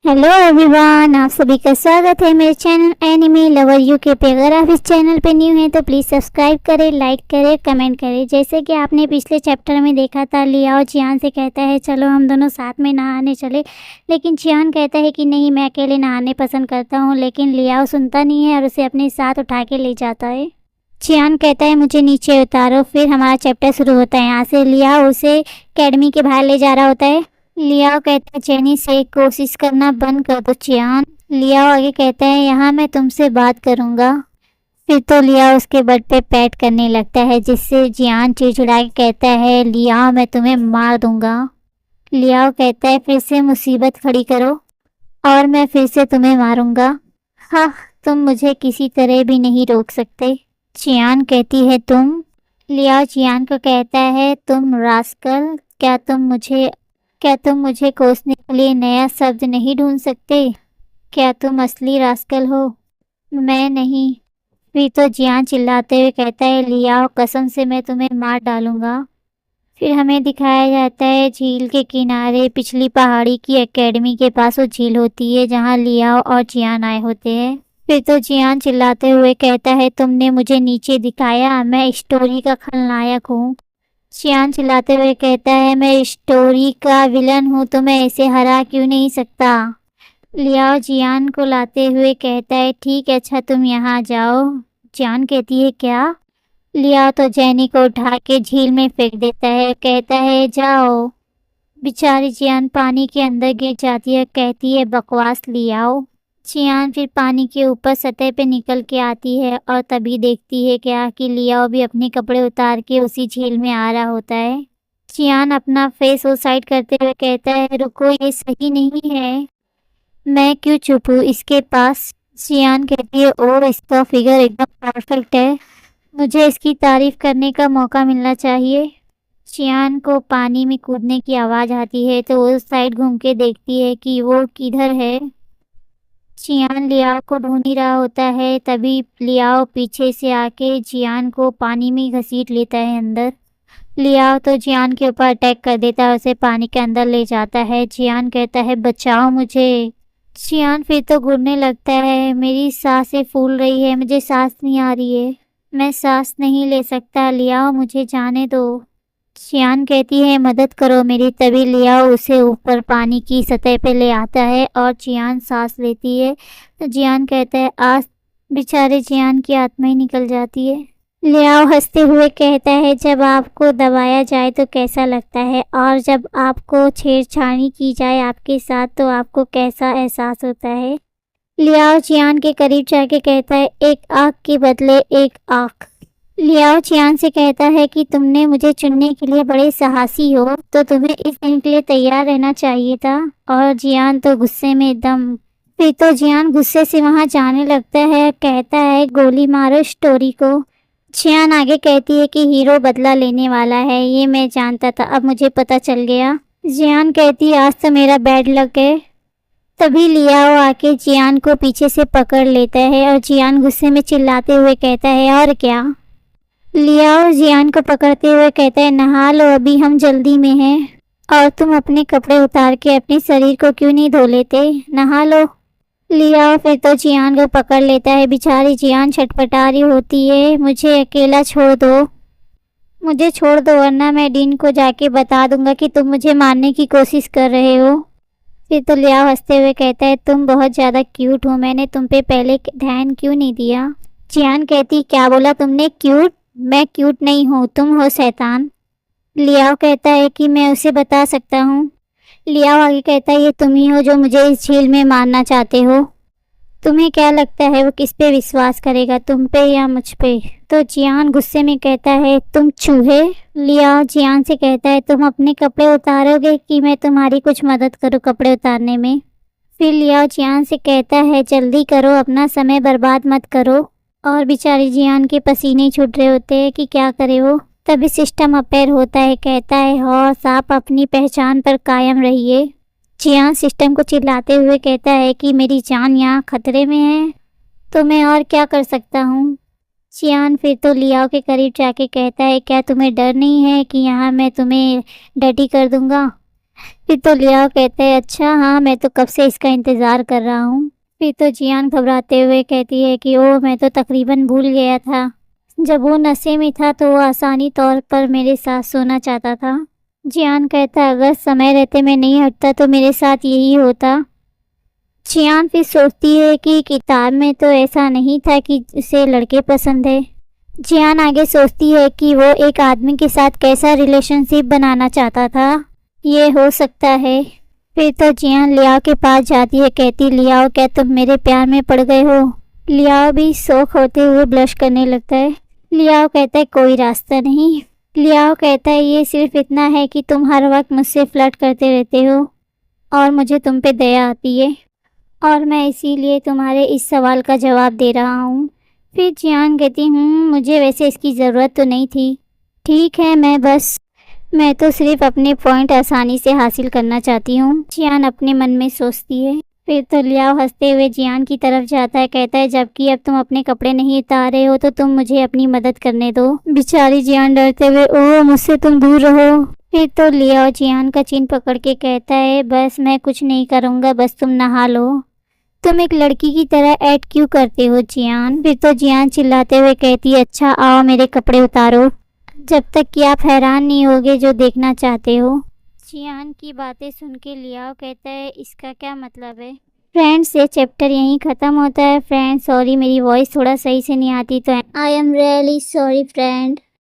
Hello everyone, आप सभी का स्वागत है मेरे चैनल एनिमे लवर यूके पे। अगर आप इस चैनल पे न्यू हैं तो प्लीज़ सब्सक्राइब करें, लाइक करें, कमेंट करें। जैसे कि आपने पिछले चैप्टर में देखा था, लियाओ चियान से कहता है चलो हम दोनों साथ में नहाने चले, लेकिन चियान कहता है कि नहीं, मैं अकेले नहाने पसंद करता हूँ। लेकिन लियाओ सुनता नहीं है और उसे अपने साथ उठा के ले जाता है। चियान कहता है मुझे नीचे उतारो। फिर हमारा चैप्टर शुरू होता है। यहाँ से लियाओ उसे अकेडमी के बाहर ले जा रहा होता है। लियाओ कहता है चैनी से कोशिश करना बंद कर दो चियान। लियाओ आगे कहता है यहाँ मैं तुमसे बात करूँगा। फिर तो लियाओ उसके बट पे पैट करने लगता है, जिससे चियान चिड़चिड़ा के कहता है लियाओ मैं तुम्हें मार दूंगा। लियाओ कहता है फिर से मुसीबत खड़ी करो और मैं फिर से तुम्हें मारूंगा। हाँ, तुम मुझे किसी तरह भी नहीं रोक सकते। चियान कहती है तुम। लियाओ चियान को कहता है तुम रास्कल, क्या तुम मुझे कोसने के लिए नया शब्द नहीं ढूंढ सकते? क्या तुम असली रास्कल हो? मैं नहीं। फिर तो जियान चिल्लाते हुए कहता है लियाओ कसम से मैं तुम्हें मार डालूंगा। फिर हमें दिखाया जाता है झील के किनारे पिछली पहाड़ी की एकेडमी के पास वो झील होती है जहाँ लियाओ और जियान आए होते हैं। फिर तो जियान चिल्लाते हुए कहता है तुमने मुझे नीचे दिखाया, मैं स्टोरी का खलनायक हूँ। चियान चिल्लाते हुए कहता है मैं स्टोरी का विलन हूँ तो मैं इसे हरा क्यों नहीं सकता। लियाओ जियान को लाते हुए कहता है ठीक है, अच्छा तुम यहाँ जाओ। जियान कहती है क्या? लियाओ तो जैनी को उठा के झील में फेंक देता है, कहता है जाओ। बेचारी जियान पानी के अंदर गिर जाती है, कहती है बकवास लियाओ। चियान फिर पानी के ऊपर सतह पे निकल के आती है और तभी देखती है क्या कि लियाओ भी अपने कपड़े उतार के उसी झील में आ रहा होता है। चियान अपना फेस उस साइड करते हुए कहता है रुको, ये सही नहीं है, मैं क्यों चुप हूँ इसके पास। चियान कहती है ओह, इसका फिगर एकदम परफेक्ट है, मुझे इसकी तारीफ करने का मौका मिलना चाहिए। चियान को पानी में कूदने की आवाज़ आती है तो वो उस साइड घूम के देखती है कि वो किधर है। चियान लियाओ को ढूंढ ही रहा होता है, तभी लियाओ पीछे से आके जियान को पानी में घसीट लेता है अंदर। लियाओ तो जियान के ऊपर अटैक कर देता है, उसे पानी के अंदर ले जाता है। जियान कहता है बचाओ मुझे। जियान फिर तो घुटने लगता है, मेरी सांसें फूल रही है, मुझे सांस नहीं आ रही है, मैं सांस नहीं ले सकता, लियाओ मुझे जाने दो। चियान कहती है मदद करो मेरी। तभी लियाओ उसे ऊपर पानी की सतह पे ले आता है और चियान सांस लेती है तो जियान कहता है आज। बेचारे जियान की आत्मा ही निकल जाती है। लियाओ हंसते हुए कहता है जब आपको दबाया जाए तो कैसा लगता है, और जब आपको छेड़छाड़ी की जाए आपके साथ तो आपको कैसा एहसास होता है। लियाओ चियान के करीब जाके कहता है एक आँख के बदले एक आँख। लियाओ चियान से कहता है कि तुमने मुझे चुनने के लिए बड़े साहसी हो, तो तुम्हें इस दिन के लिए तैयार रहना चाहिए था। और जियान तो गुस्से में एकदम। फिर तो जियान गुस्से से वहां जाने लगता है, कहता है गोली मारो स्टोरी को। जियान आगे कहती है कि हीरो बदला लेने वाला है, ये मैं जानता था, अब मुझे पता चल गया। जियान कहती है आज तो मेरा बैड लक है। तभी लियाओ आके जियान को पीछे से पकड़ लेता है और जियान गुस्से में चिल्लाते हुए कहता है और क्या। लियाओ जियान को पकड़ते हुए कहता है नहा लो, अभी हम जल्दी में हैं, और तुम अपने कपड़े उतार के अपने शरीर को क्यों नहीं धो लेते, नहा लो। लियाओ फिर तो जियान को पकड़ लेता है। बेचारी जियान छटपटा रही होती है, मुझे अकेला छोड़ दो, मुझे छोड़ दो वरना मैं डीन को जाके बता दूंगा कि तुम मुझे मारने की कोशिश कर रहे हो। फिर तो लियाओ हंसते हुए कहता है तुम बहुत ज़्यादा क्यूट हो, मैंने तुम पे पहले ध्यान क्यों नहीं दिया। जियान कहती क्या बोला तुमने, क्यूट? मैं क्यूट नहीं हूँ, तुम हो शैतान। लियाओ कहता है कि मैं उसे बता सकता हूँ। लियाओ आगे कहता है ये तुम ही हो जो मुझे इस झील में मारना चाहते हो। तुम्हें क्या लगता है वो किस पे विश्वास करेगा, तुम पे या मुझ पे? तो जियान गुस्से में कहता है तुम चूहे। लियाओ जियान से कहता है तुम अपने कपड़े उतारोगे कि मैं तुम्हारी कुछ मदद करूँ कपड़े उतारने में। फिर लियाओ जियान से कहता है जल्दी करो, अपना समय बर्बाद मत करो। और बेचारी जियान के पसीने छूट रहे होते हैं कि क्या करे वो। तभी सिस्टम अपेयर होता है, कहता है हौस आप अपनी पहचान पर कायम रहिए। जियान सिस्टम को चिल्लाते हुए कहता है कि मेरी जान यहाँ खतरे में है, तो मैं और क्या कर सकता हूँ। जियान फिर तो लियाओ के करीब जाके कहता है क्या तुम्हें डर नहीं है कि यहाँ मैं तुम्हें डटी कर दूँगा। फिर तो लियाओ कहता है अच्छा हाँ मैं तो कब से इसका इंतज़ार कर रहा हूँ। फिर तो जियान घबराते हुए कहती है कि ओह मैं तो तकरीबन भूल गया था, जब वो नशे में था तो वो आसानी तौर पर मेरे साथ सोना चाहता था। जियान कहता है अगर समय रहते मैं नहीं हटता तो मेरे साथ यही होता। जियान फिर सोचती है कि किताब में तो ऐसा नहीं था कि उसे लड़के पसंद है। जियान आगे सोचती है कि वो एक आदमी के साथ कैसा रिलेशनशिप बनाना चाहता था, ये हो सकता है। फिर तो जियान लियाओ के पास जाती है, कहती लियाओ क्या तुम मेरे प्यार में पड़ गए हो। लियाओ भी शौक होते हुए ब्लश करने लगता है। लियाओ कहता है कोई रास्ता नहीं। लियाओ कहता है ये सिर्फ इतना है कि तुम हर वक्त मुझसे फ्लर्ट करते रहते हो और मुझे तुम पे दया आती है और मैं इसीलिए तुम्हारे इस सवाल का जवाब दे रहा हूँ। फिर जियान कहती मुझे वैसे इसकी ज़रूरत तो नहीं थी। ठीक है मैं तो सिर्फ अपने पॉइंट आसानी से हासिल करना चाहती हूँ, जियान अपने मन में सोचती है। फिर तो लियाओ हंसते हुए जियान की तरफ जाता है, कहता है जबकि अब तुम अपने कपड़े नहीं उतार रहे हो तो तुम मुझे अपनी मदद करने दो। बेचारी जियान डरते हुए ओह मुझसे तुम दूर रहो। फिर तो लियाओ जियान का चिन पकड़ के कहता है बस मैं कुछ नहीं करूँगा, बस तुम नहा लो। तुम एक लड़की की तरह एक्ट क्यों करते हो जियान। फिर तो जियान चिल्लाते हुए कहती है अच्छा आओ मेरे कपड़े उतारो, जब तक कि आप हैरान नहीं होगे जो देखना चाहते हो। जियान की बातें सुन के लियाओ कहता है इसका क्या मतलब है। फ्रेंड्स ये चैप्टर यहीं ख़त्म होता है। फ्रेंड्स सॉरी मेरी वॉइस थोड़ा सही से नहीं आती तो I am really sorry friend.